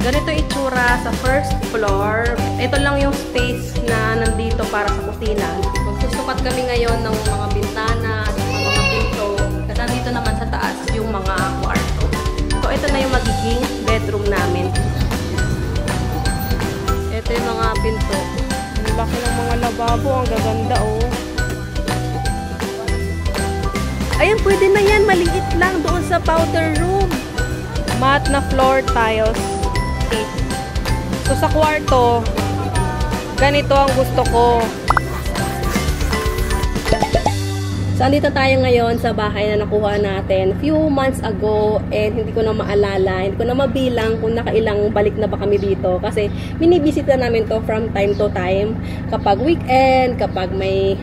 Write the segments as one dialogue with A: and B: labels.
A: Ganito itsura sa first floor. Ito lang yung space na nandito para sa kusina. Magsusukat kami ngayon ng mga bintana at mga pinto. At nandito naman sa taas yung mga kwarto. So, ito na yung magiging bedroom namin. Ito yung mga pinto. Ang laki ng mga lababo. Ang gaganda, oh. Ayan, pwede na yan. Maliit lang doon sa powder room. Matte na floor tiles. So, sa kwarto, ganito ang gusto ko. So, andito tayo ngayon sa bahay na nakuha natin few months ago and hindi ko na maalala, hindi ko na mabilang kung nakailang balik na ba kami dito kasi minibisita namin to from time to time kapag weekend, kapag may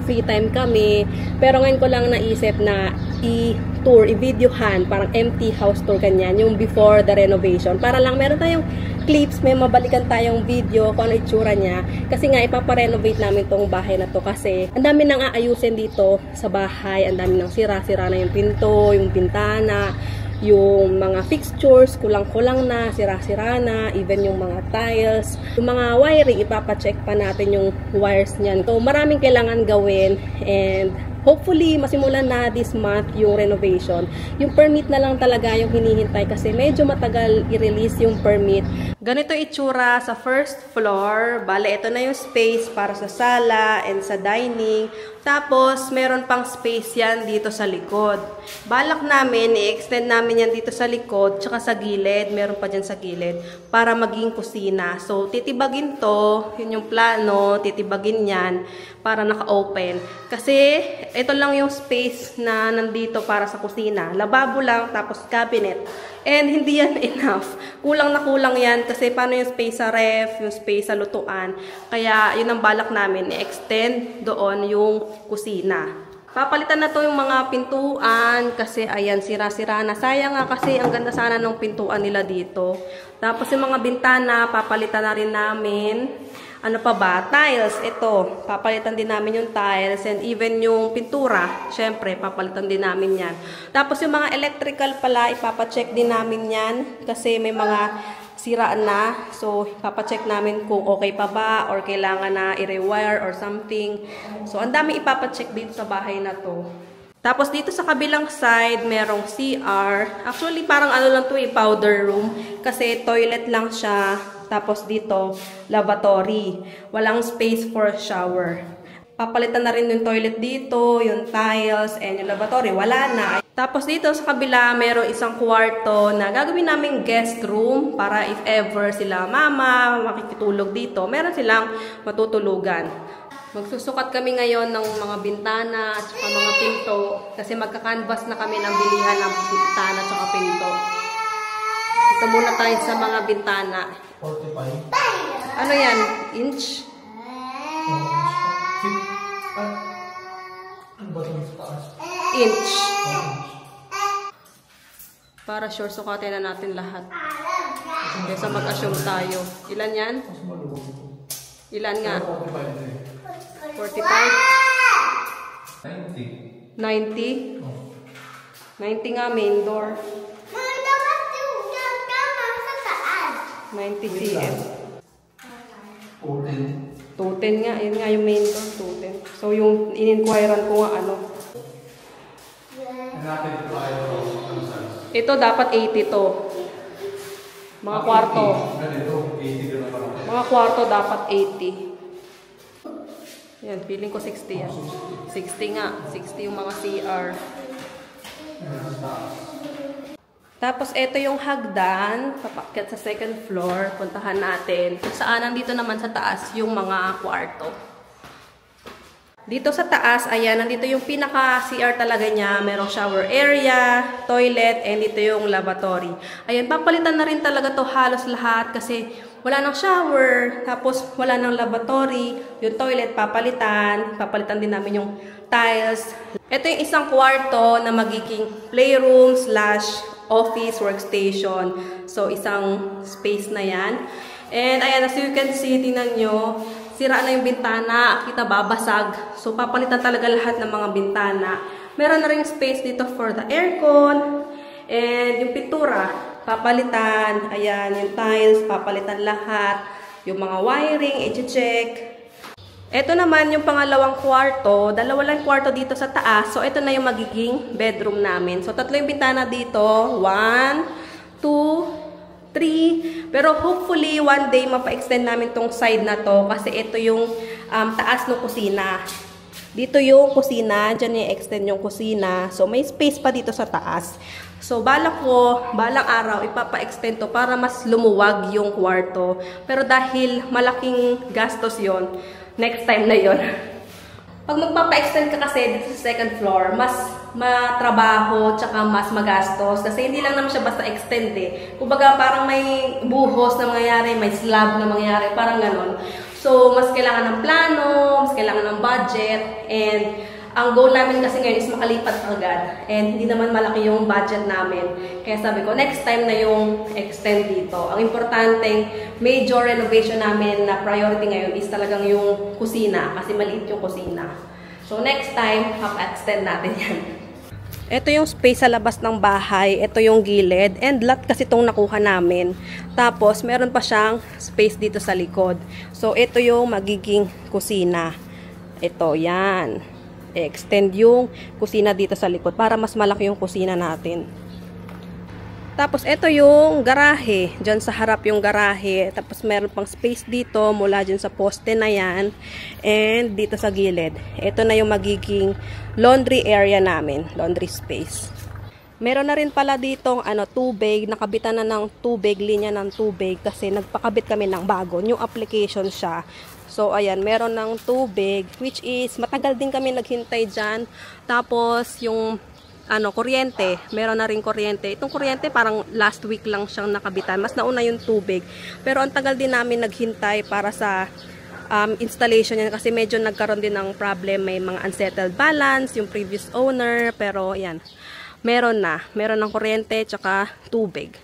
A: free time kami. Pero ngayon ko lang naisip na i-tour, i-videohan, parang empty house tour kanyan, yung before the renovation. Para lang meron tayong clips, may mabalikan tayong video kung ano itsura niya. Kasi nga, ipaparenovate namin tong bahay na to kasi ang dami nang aayusin dito sa bahay. Ang dami nang sira-sira na yung pinto, yung bintana, yung mga fixtures, kulang-kulang na, sira-sira na, even yung mga tiles. Yung mga wiring, ipapacheck pa natin yung wires niyan. So, maraming kailangan gawin and hopefully, masimulan na this month yung renovation. Yung permit na lang talaga yung hinihintay kasi medyo matagal i-release yung permit. Ganito itsura sa first floor. Bale, ito na yung space para sa sala and sa dining. Tapos, meron pang space yan dito sa likod. Balak namin, i-extend namin yan dito sa likod, tsaka sa gilid. Meron pa dyan sa gilid para maging kusina. So, titibagin to. Yun yung plano. Titibagin yan para naka-open. Kasi, ito lang yung space na nandito para sa kusina. Lababo lang, tapos cabinet. And hindi yan enough. Kulang na kulang yan kasi paano yung space sa ref, yung space sa lutuan. Kaya yun ang balak namin, i-extend doon yung kusina. Papalitan na to yung mga pintuan kasi ayan, sira-sira na. Sayang nga kasi ang ganda sana ng pintuan nila dito. Tapos yung mga bintana, papalitan na rin namin. Ano pa ba? Tiles. Ito. Papalitan din namin yung tiles and even yung pintura. Syempre, papalitan din namin yan. Tapos yung mga electrical pala, ipapacheck din namin yan kasi may mga sira na. So, ipapacheck namin kung okay pa ba or kailangan na i-rewire or something. So, ang dami ipapacheck dito sa bahay na to. Tapos dito sa kabilang side, merong CR. Actually, parang ano lang to powder room. Kasi toilet lang siya. Tapos dito, lavatory. Walang space for shower. Papalitan na rin yung toilet dito, yung tiles, and yung lavatory. Wala na. Tapos dito sa kabila, merong isang kwarto na gagawin namin guest room para if ever sila mama makikitulog dito, meron silang matutulugan. Magsusukat kami ngayon ng mga bintana at saka mga pinto kasi magka-canvas na kami ng bilihan ng bintana at saka pinto. Ito muna tayo sa mga bintana.
B: 45.
A: Ano yan? Inch? Inch. Para sure, sukatin na natin lahat. Kaysa mag-assume tayo. Ilan yan? Ilan nga? 45?
B: 90.
A: 90? 90 nga main door. 90 cm. 210 nga. Yun nga yung main door. 210. So, yung in-inquirean ko nga ano. Ito dapat 80 to. Mga kwarto. Mga kwarto dapat 80. Yan. Feeling ko 60 yan. 60 nga. 60 yung mga CR. Tapos, ito yung hagdan, papakyat sa second floor, puntahan natin. Kung saan, nandito naman sa taas yung mga kwarto. Dito sa taas, ayan, nandito yung pinaka-CR talaga niya. Merong shower area, toilet, and dito yung lavatory. Ayan, papalitan na rin talaga to halos lahat kasi wala nang shower, tapos wala nang lavatory. Yung toilet, papalitan. Papalitan din namin yung tiles. Ito yung isang kwarto na magiging playroom / office workstation. So, isang space na yan. And, ayan, as you can see, tingnan nyo, sira na yung bintana, kita babasag. So, papalitan talaga lahat ng mga bintana. Meron na rin space dito for the aircon. And, yung pintura, papalitan. Ayan, yung tiles, papalitan lahat. Yung mga wiring, i-check. Ito naman yung pangalawang kwarto. Dalawa lang kwarto dito sa taas. So, ito na yung magiging bedroom namin. So, tatlo yung bintana dito. 1, 2, 3. Pero hopefully, one day, mapa-extend namin tong side na to. Kasi ito yung taas ng kusina. Dito yung kusina. Diyan i-extend yung kusina. So, may space pa dito sa taas. So, balang araw, ipapa-extend to para mas lumuwag yung kwarto. Pero dahil malaking gastos yon, next time na yon. Pag magpapa-extend ka kasi dito sa second floor, mas matrabaho, tsaka mas magastos. Kasi hindi lang naman siya basta extend eh. Kumbaga parang may buhos na mangyayari, may slab na mangyayari, parang ganon. So, mas kailangan ng plano, mas kailangan ng budget, and ang goal namin kasi ngayon is makalipat agad. And hindi naman malaki yung budget namin. Kaya sabi ko, next time na yung extend dito. Ang importanteng major renovation namin na priority ngayon is talagang yung kusina. Kasi maliit yung kusina. So next time, extend natin yan. Ito yung space sa labas ng bahay. Ito yung gilid. And lot kasi itong nakuha namin. Tapos meron pa siyang space dito sa likod. So ito yung magiging kusina. Ito, yan. I-extend yung kusina dito sa likod para mas malaki yung kusina natin. Tapos ito yung garahe. Diyan sa harap yung garahe. Tapos meron pang space dito mula dyan sa poste na yan. And dito sa gilid. Ito na yung magiging laundry area namin. Laundry space. Meron na rin pala ditong tubig. Nakabitan na ng tubig, linya ng tubig. Kasi nagpakabit kami ng bago. New application siya. So, ayan, meron ng tubig, which is, matagal din kami naghintay dyan. Tapos, yung, kuryente, meron na rin kuryente. Itong kuryente, parang last week lang siyang nakabitan. Mas nauna yung tubig. Pero, ang tagal din namin naghintay para sa installation yan. Kasi medyo nagkaroon din ng problem. May mga unsettled balance, yung previous owner. Pero, ayan, meron na. Meron ng kuryente, tsaka tubig.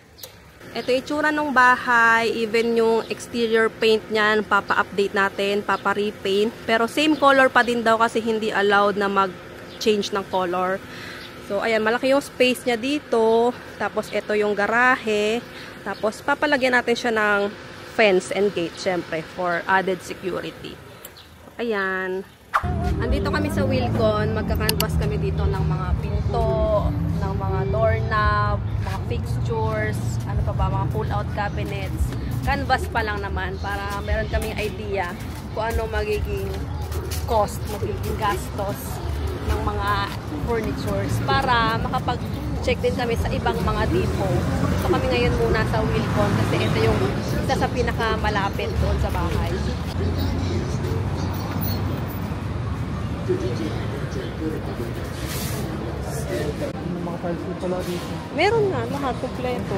A: Ito yung itsura ng bahay, even yung exterior paint niyan, papa-update natin, papa-repaint. Pero same color pa din daw kasi hindi allowed na mag-change ng color. So, ayan, malaki yung space niya dito. Tapos, ito yung garahe. Tapos, papalagyan natin siya ng fence and gate, syempre, for added security. Ayan. Andito kami sa Wilcon. Magka-canvas kami dito ng mga pinto, ng mga doorknob, mga fixtures, ano pa ba, mga pull-out cabinets. Canvas pa lang naman para meron kaming idea kung ano magiging cost, magiging gastos ng mga furnitures para makapag-check din kami sa ibang mga depot. So kami ngayon muna sa Wilcon kasi ito yung isa sa pinakamalapit doon sa bahay.
B: Mga files ko pala dito.
A: Meron nga, lahat kompleto.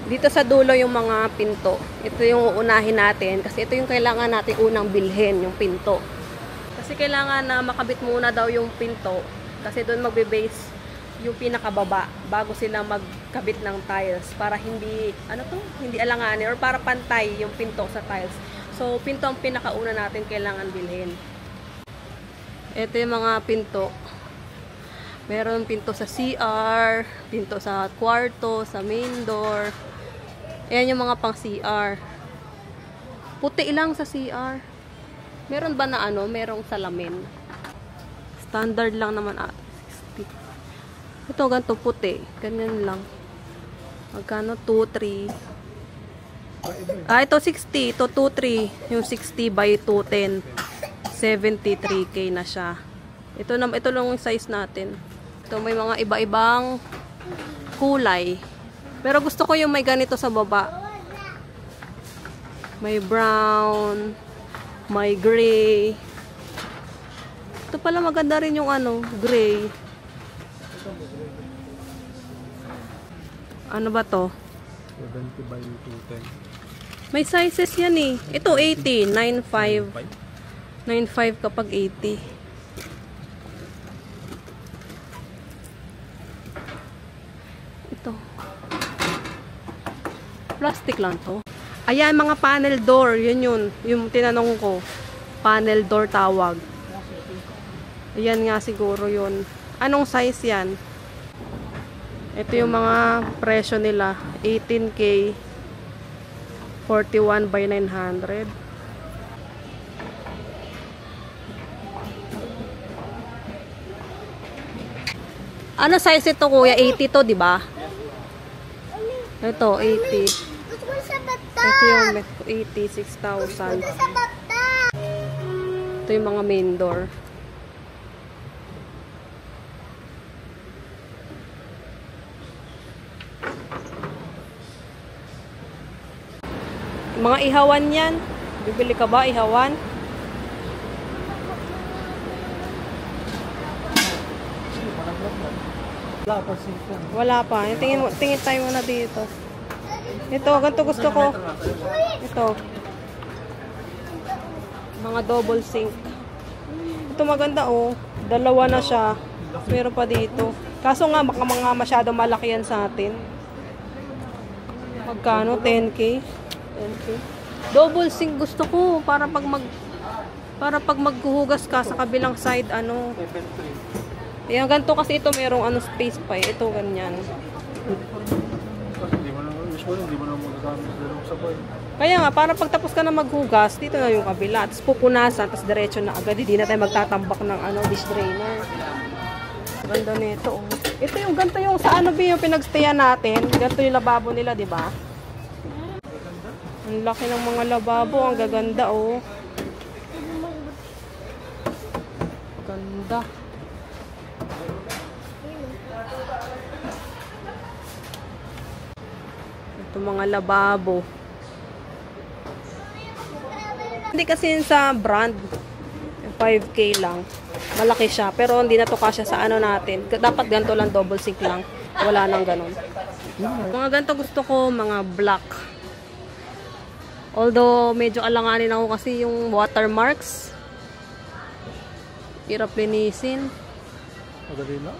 A: Dito sa dulo yung mga pinto. Ito yung uunahin natin kasi ito yung kailangan natin unang bilhin, yung pinto. Kasi kailangan na makabit muna daw yung pinto kasi doon magbe-base yung pinakababa bago sila magkabit ng tiles para hindi, hindi alanganin or para pantay yung pinto sa tiles. So, pinto ang pinakauna natin kailangan bilhin. Ito yung mga pinto. Meron pinto sa CR, pinto sa kwarto, sa main door. Ayan yung mga pang CR. Puti lang sa CR. Meron ba na merong salamin? Standard lang naman 60. Ito ganito puti. Ganyan lang. Magkano? 2, 3. Ito 60. Ito 2, 3. Yung 60 by 210. 73K na siya. Ito lang yung size natin. Ito may mga iba-ibang kulay. Pero gusto ko yung may ganito sa baba. May brown, may gray. Ito pala maganda rin yung gray. Ano ba to?
B: 70 by 210.
A: May sizes yan eh. Ito 80, 9.5. 9.5 kapag 80. Ito. Plastic lang to. Ayan, mga panel door. Yun yun. Yung tinanong ko. Panel door tawag. Ayan nga siguro yun. Anong size yan? Ito yung mga presyo nila. 18K, 41 by 900. Ano size ito, kuya? 80 to, di ba? Ito, 80. Ito yung 86,000. Ito yung mga main door. Mga ihawan yan. Bibili ka ba ihawan?
B: Wala pa siko.
A: Wala pa. Tingin tayo muna dito. Ito, ganito gusto ko. Ito. Mga double sink. Ito maganda oh. Dalawa na siya. Meron pa dito. Kaso nga, baka mga masyado malaki yan sa atin. Magkano? 10K? 10K. Double sink gusto ko. Para pag maghuhugas ka sa kabilang side, ano. Ayan, ganito kasi ito merong ano space pa eh. Ito ganyan.
B: Hindi mo na magagamit dalawang sabay.
A: Kaya nga, para pagtapos ka na maghugas, dito na yung kabila. Tapos pupunasan, tapos diretso na agad. Hindi na tayo magtatambak ng ano, dish drainer. Ganda nito. Oh. Ito yung ganito yung sa ano ba yung pinagstayan natin. Ganito yung lababo nila, di ba? Ang laki ng mga lababo. Ang gaganda, oh. Ganda. Ito mga lababo. Hindi kasi yun sa brand. 5K lang. Malaki siya. Pero hindi na to kasya sa ano natin. Dapat ganito lang, double sink lang. Wala nang ganun. Mga ganito gusto ko, mga black. Although, medyo alanganin ako kasi yung watermarks. Hirap linisin.
B: Madali lang.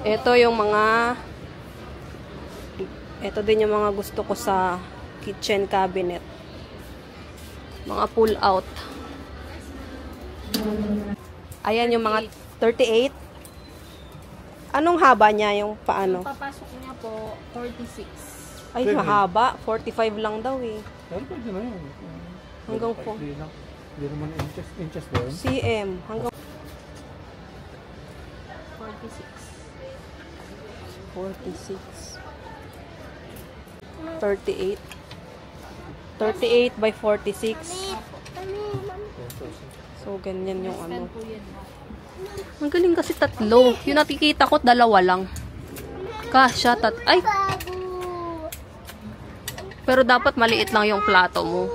A: Ito yung mga... Ito din yung mga gusto ko sa kitchen cabinet. Mga pull out. Ayan yung mga 38. Anong haba niya yung paano?
C: Papasok niya po 46.
A: Ay, mahaba. 45 lang daw eh.
B: Pero pwede na yun.
A: Hanggang po.
B: Hindi naman inches ba yun?
A: CM. Hanggang
C: 46.
A: 46. 38. 38 by 46. So, ganyan yung ano.
C: Po yan.
A: Ang galing kasi tatlo. Yung nakikita ko, dalawa lang. Kasya, ay! Pero dapat maliit lang yung plato mo.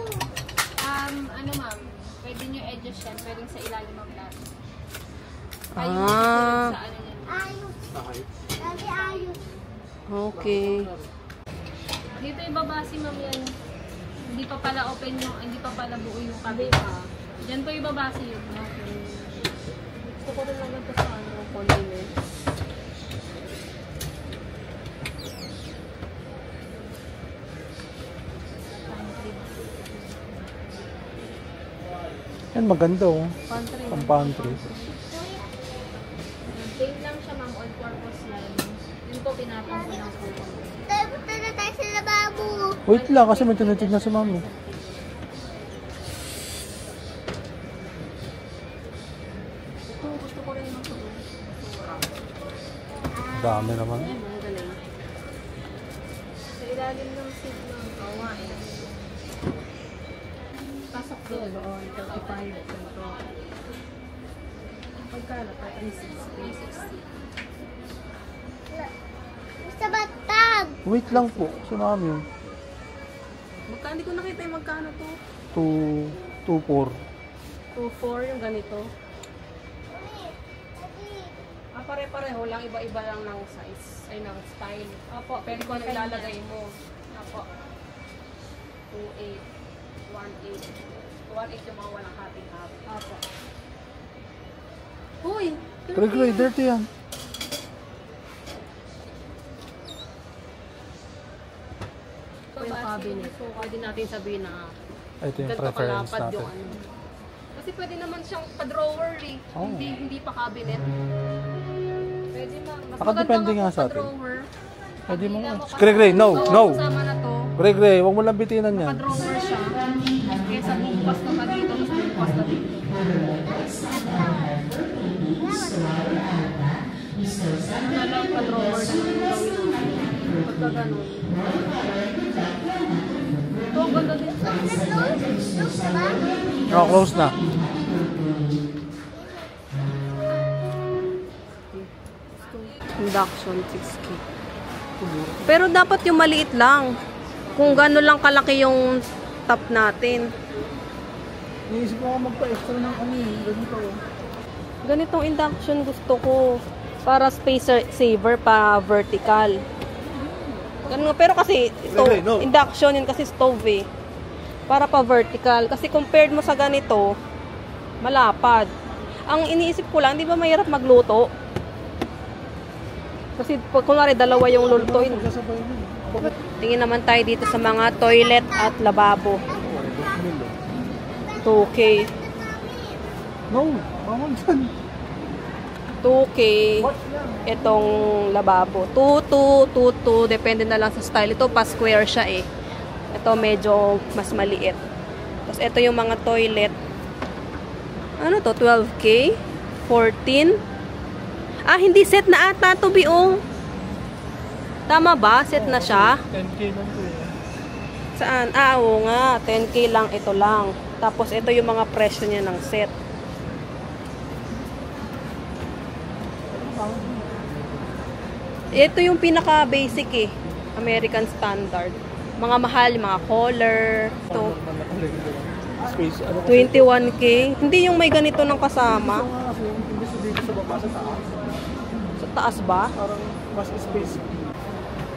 C: Ano ma'am, pwede nyo adjust yan. Pwedeng sa ilalim ng plato.
A: Ah.
C: Sa ano yan.
A: Okay.
C: Dito ibabasi ma'am yan. Hindi pa pala open yung, hindi pa pala buo yung kabila. Diyan po ibabasi yun. Okay.
A: Gusto ko rin lang ito sa ano, condiment.
B: Yan, maganda oh.
A: Pantry.
B: Pang pantry.
C: Plain lang siya ma'am, all purpose yan. Yun po pinapang ko ng po.
D: Punta na tayo sa lababo.
B: Wait lang, kasi may tinitig na si mami.
A: Ito, gusto ko rin ito.
B: Dami naman.
A: Ang galing.
C: Sa ilalim ng seat ng kawain. Pasok doon.
A: Oo, 35. Ito. Pagkala pa, 360.
D: Sa batag.
B: Wait lang po, si mami.
A: Magkano, hindi ko nakita yung magkano to.
B: 2.4.
A: 2.4 yung ganito. Pare-pareho lang, iba-iba lang ng size, ay ng style. Apo, pero kung ano ilalagay mo. Apo. 2.8, 1.8. 1.8 yung mga walang happy-happy. Apo. Uy!
B: Gray, dirty yan.
A: Ito yung cabinet. So, pwede natin sabihin na
B: Ito yung
A: ganito
B: preference
A: kalapad
B: natin.
A: yung ano. Kasi pwede naman siyang pa-drawer eh.
B: Oh.
A: Hindi pa cabinet.
C: Pwede ma'am. Mas
B: Nakadepende
C: maganda
B: nga
C: nga
B: sa
C: sa
B: atin.
C: drawer.
B: Pwede mo
C: Pila
B: nga.
C: kasi-
B: Gray, no,
C: Oo,
B: no.
C: Kasama na to.
B: Gray, huwag mo lang bitinan yan.
C: Naka-drawer siya. Kesa bukas na pa dito, tapos bukas na dito. Ano na lang pa-drawer na lang gawin natin. Pagka ganun. Ito, ang ganda din.
B: Close na.
A: Induction 6K. Pero dapat yung maliit lang. Kung gano'n lang kalaki yung top natin.
B: Iisip ko magpa-extra ng ano yun. Ganito.
A: Ganitong induction gusto ko. Para space saver pa vertical. Ganun, pero kasi ito,
B: Wait, no.
A: induction yun kasi stove eh. Para pa vertical. Kasi compared mo sa ganito, malapad. Ang iniisip ko lang, di ba mahirap magluto? Kasi pag kunwari dalawa yung lulutuin.
B: Sasabay mo.
A: Tingin naman tayo dito sa mga toilet at lababo. 2K.
B: No, bawal dyan.
A: 2K itong lababo. 2.2, depende na lang sa style. Ito pa square siya eh. Ito medyo mas maliit. Tapos ito yung mga toilet. Ano to? 12K? 14? Ah, hindi set na ata to, Biong. Tama ba? Set na siya?
B: 10K lang to eh.
A: Saan? Ah, oo nga. 10K lang, ito lang. Tapos ito yung mga presyo niya ng set. Ito yung pinaka-basic eh. American standard. Mga mahal, mga collar. Ito,
B: Space, ano ko?
A: 21K. Hindi yung may ganito ng kasama.
B: Kasi imbis na dito sa baba sa taas.
A: Sa taas ba?
B: Parang mas space.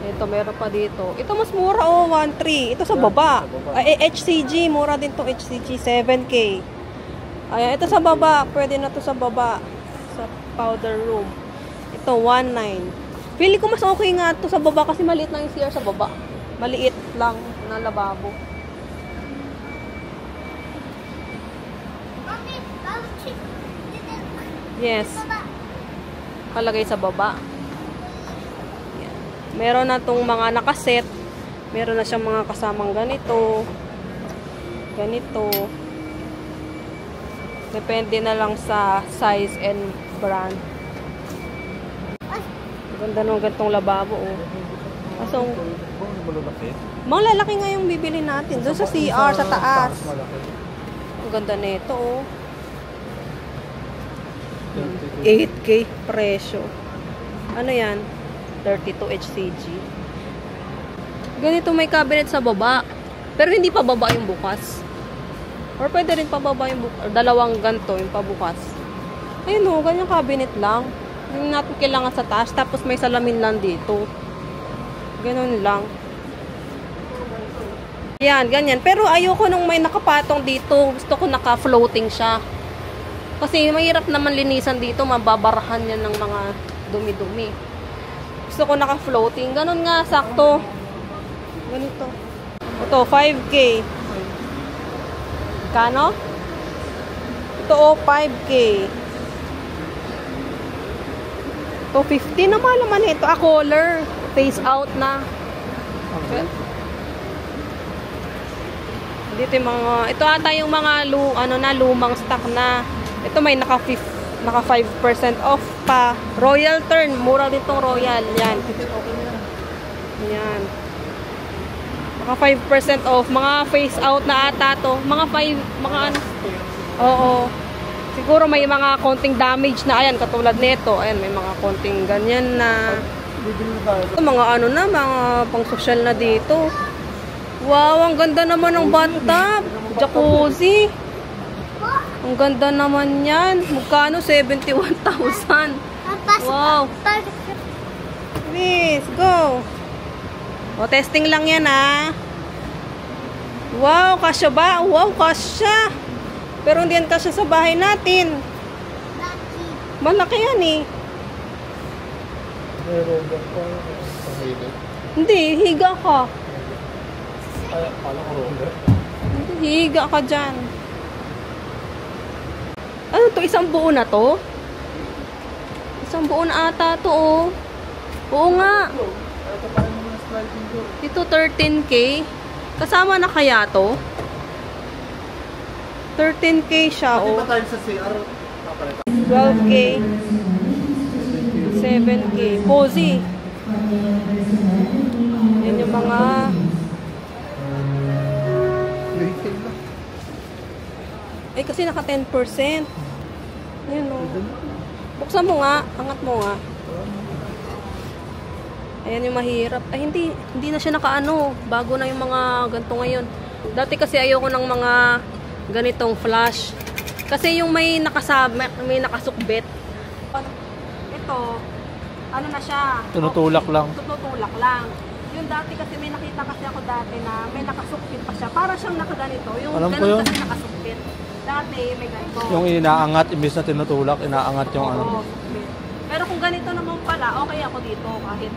A: Ito, meron pa dito. Ito mas mura oh, 1.3. Ito sa baba. Ay, HCG. Mura din to HCG. 7K. Ayan, ito sa baba. Pwede na to sa baba. Sa powder room. Ito, 1.9. Pili ko mas okay nga to sa baba kasi maliit lang yung CR sa baba. Maliit lang na lababo.
D: Mami, bawal chick.
A: Yes. Palagay sa baba. Yan. Meron na tong mga nakaset. Meron na siyang mga kasamang ganito. Ganito. Depende na lang sa size and brand. Ganda nung gantong lababo, oh. Kasong, mga lalaki nga yung bibili natin. Doon sa CR, sa taas. Ang ganda nito, oh. 8K presyo. Ano yan? 32 HCG. Ganito may cabinet sa baba. Pero hindi pa baba yung bukas. Or pwede rin pababa yung bukas. Dalawang ganto yung pabukas. Ayun o, ganyang cabinet lang. Hindi natin kailangan sa taas. Tapos may salamin lang dito. Ganun lang. Yan, ganyan. Pero ayoko nung may nakapatong dito. Gusto ko naka-floating siya. Kasi mahirap naman linisan dito. Mababarahan yan ng mga dumi-dumi. Gusto ko naka-floating. Ganun nga, sakto. Ganito. Ito, 5K. Kano? Ito, 5K. Ito, 50 naman naman ito. A color. Face out na. Okay. Dito yung mga, ito ata yung mga lumang stock na. Ito may naka 5% off pa. Royal Turn, mura ditong Royal. Yan. Yan. Naka 5% off. Mga face out na ata to. Mga 5, mga ano. Oo. Siguro may mga konting damage na. Ayan, katulad nito. Ayan, may mga konting ganyan na. Mga ano na, mga pang social na dito. Wow, ang ganda naman ng bathtub. Jacuzzi. Ang ganda naman yan. Magkano? 71,000. Wow. Please, go. O, testing lang yan, ha. Wow, kasya ba? Wow, kasya. Pero hindi yan kasya sa bahay natin. Malaki yan, eh. Hindi, higa ka. Hindi, higa ka dyan. Ano to? Isang buo na to? Isang buo na ata to, oh. Oo nga.
B: Ito pa rin naman sliding door.
A: Ito 13K. Kasama na kaya to? 13K siya,
B: Pati
A: oh.
B: ba tayo sa CR? Kapalitan.
A: 12K. 7K. Cozy. Yan yung mga...
B: Vehicle na.
A: Ay, kasi naka 10%. Yan, oh. Buksan mo nga. Angat mo nga. Ayan yung mahirap. Ay, hindi na siya nakaano. Bago na yung mga ganito ngayon. Dati kasi ayoko ng mga ganitong flash. Kasi yung may nakasukbit. Ito, ano na siya?
B: Tinutulak lang.
A: Tutulak lang. Yung dati kasi may nakita kasi ako dati na may nakasukbit pa siya. Para siyang nakaganito. Yung
B: Alam ko
A: ganun
B: yun.
A: kasi nakasukbit. Dati may ganito.
B: Yung inaangat, imbis na tinutulak, inaangat yung
A: Oo,
B: ano.
A: sukbit. Pero kung ganito naman pala, okay ako dito kahit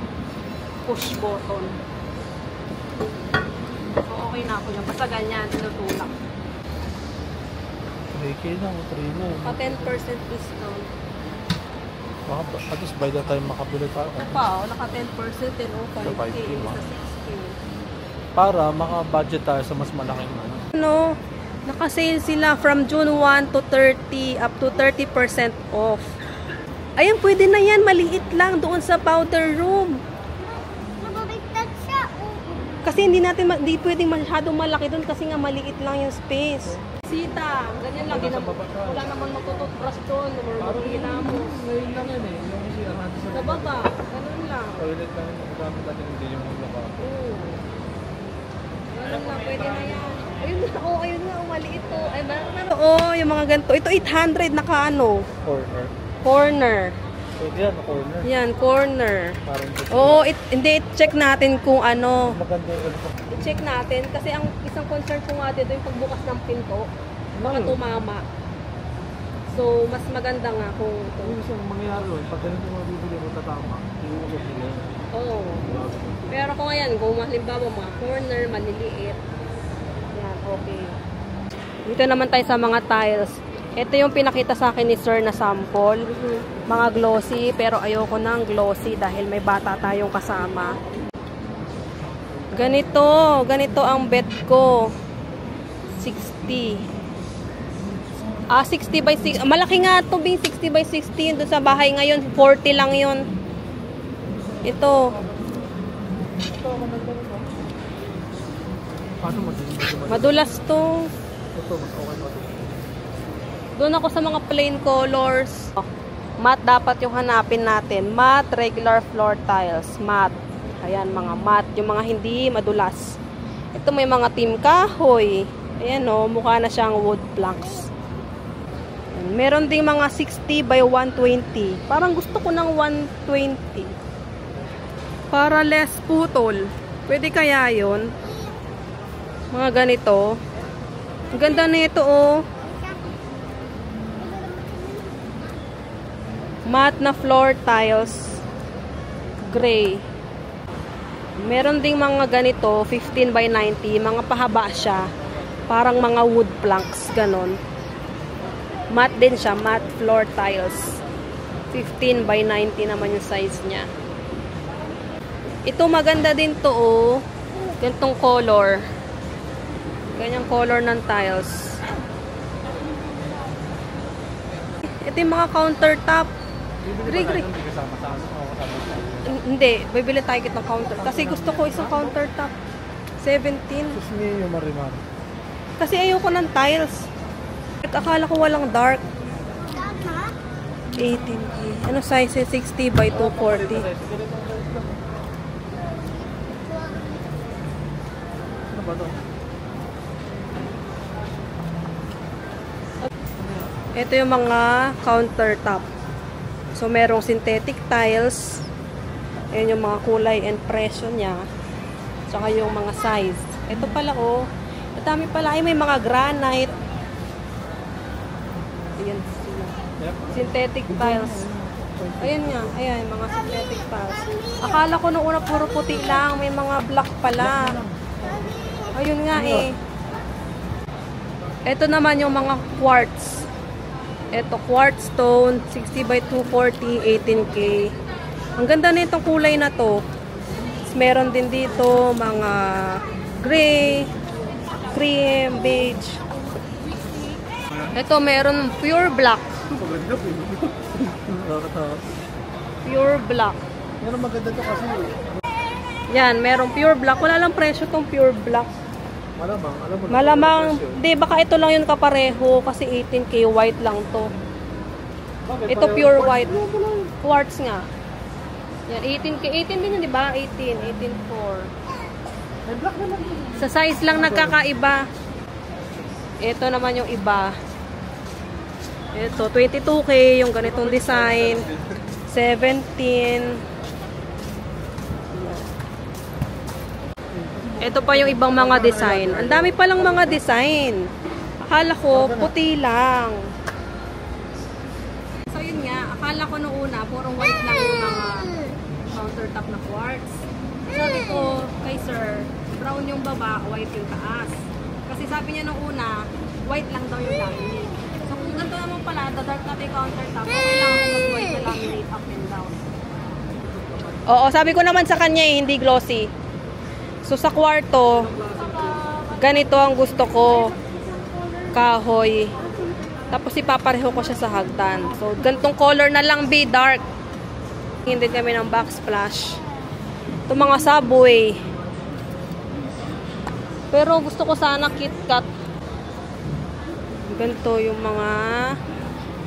A: push button. So, okay na ako yan. Basta ganyan, tinutulak.
B: 3K na, 3 na.
A: Pa 10% discount.
B: Baka at least by the time makabili tayo.
A: Ito pa, oh, naka 10% din, oh, 5K,
B: 5K,
A: sa
B: wow.
A: 6K.
B: Para maka-budget tayo sa mas malaking ano.
A: Ano, naka-sale sila from June 1 to 30, up to 30% off. Ayan, pwede na yan, maliit lang doon sa powder room.
D: Mababigtad siya.
A: Kasi hindi pwedeng masyadong malaki doon kasi nga maliit lang yung space. Sita, ganyan lang. Wala naman magtututbrush doon. Ginamos.
B: Ngayon lang yan eh. Yung CR natin
A: Sa baba, ganun lang.
B: toilet lang yung magamit natin, hindi yung laba.
A: Oo. Ganun lang, pwede na yan. Ayun na, oh, ayun na, oh, maliit to. Ay, oo, yung mga ganito. Ito 800 naka ano,
B: Corner.
A: corner.
B: Pwede yan, corner.
A: Yan, corner.
B: Parang
A: Oo, hindi, check natin kung ano.
B: maganda yung ganito.
A: I-check natin kasi ang isang concern ko nga dito yung pagbukas ng pinto. Baka tumama. So, mas maganda nga kung ito.
B: Yung isang mangyayari yun, pag ganito mo bibili mo tatama, hindi mo bibili.
A: Oo. Pero kung ayan, kung halimbawa mga corner, maliliit. Yan, okay. Dito naman tayo sa mga tiles. Ito yung pinakita sa akin ni Sir na sample. Mga glossy, pero ayoko ng glossy dahil may bata tayong kasama. Ganito ang bet ko. 60. 60 by 60. Malaki nga ito, Bing, 60 by 60. Doon sa bahay ngayon, 40 lang yun. Ito.
B: Paano
A: Madulas to.
B: Ito, mas okay ba ito?
A: Doon ako sa mga plain colors. Matte dapat yung hanapin natin. Matte, regular floor tiles. Matte. Ayan, mga matte. Yung mga hindi madulas. Ito may mga team kahoy. Ayan o, mukha na siyang wood planks. Ayan, meron ding mga 60 by 120. Parang gusto ko ng 120. Para less putol. Pwede kaya yun? Mga ganito. Ang ganda na ito oh. Matte na floor tiles. Gray. Meron ding mga ganito, 15 by 90. Mga pahaba siya. Parang mga wood planks, ganon. Matte din siya, matte floor tiles. 15 by 90 naman yung size niya. Ito maganda din to, oh. Ganitong color. Ganyang color ng tiles. Ito yung mga countertop. Hindi, bibili tayo kitang counter. Kasi gusto ko isang countertop. 17.
B: Tapos niyo yung marimar.
A: Kasi ayoko ng tiles. Akala ko walang dark. 18. Ano size? 60 by 240.
B: Ano ba ito?
A: Ito yung mga countertop. So, merong synthetic tiles. Ayan yung mga kulay and presyo niya. Tsaka yung mga size. Ito pala, oh. Madami pala. Ay, may mga granite. Ayan sila. Synthetic tiles. Ayan nga. Ayan, mga synthetic tiles. Akala ko nung una puro puti lang. May mga black pala. Ayun nga eh. Ito naman yung mga quartz. Ito, quartz stone, 60 by 240, 18K. Ang ganda na itong kulay na to. Meron din dito mga gray, cream, beige. Ito, meron pure black. Pure black.
B: Pero maganda to kasi.
A: Yan, merong pure black. Wala lang presyo tong pure black.
B: Malamang, alam mo.
A: Malamang, di, baka ito lang yun kapareho kasi 18K, white lang to.
B: Bakit?
A: Ito pure white. Quartz nga. Yan, 18K. 18 din yun, di ba? 18, 18.4.
B: May black naman.
A: Sa size lang nagkakaiba. Ito naman yung iba. Ito, 22K, yung ganitong design. 17. Ito pa yung ibang mga design. Ang dami palang mga design. Akala ko, puti lang. So yun nga, akala ko noong una, puro white lang yung mga countertop na quartz. Sabi ko kay sir, brown yung baba, white yung taas. Kasi sabi niya noong una, white lang daw yung laminate. So kung ganito naman pala, the dark natin countertop, kailangan ko mag-white na laminate up and down. Oo, sabi ko naman sa kanya hindi glossy. So sa kwarto, ganito ang gusto ko. Kahoy. Tapos ipapareho ko siya sa hagdan. So ganitong color na lang, be dark. Hindi kami ng backsplash. Ito mga Subway. Pero gusto ko sana KitKat. Ganito yung mga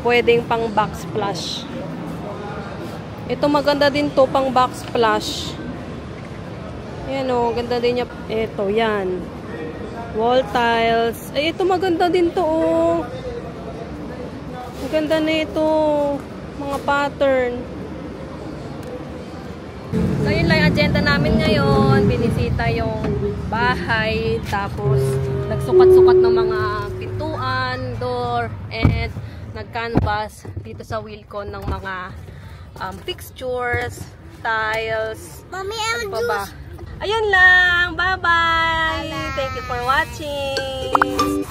A: pwedeng pang backsplash. Ito maganda din to pang backsplash. Yan o, ganda din niya. Ito, yan. Wall tiles. Ay, ito maganda din to o. Ang ganda na ito. Mga pattern. So, yun lang yung agenda namin ngayon. Binisita yung bahay. Tapos, nagsukat-sukat ng mga pintuan, door, and nag-canvas dito sa Wilcon ng mga fixtures, tiles.
D: Mommy,
A: ano pa ba? Ayun lang. Bye-bye. Thank you for watching.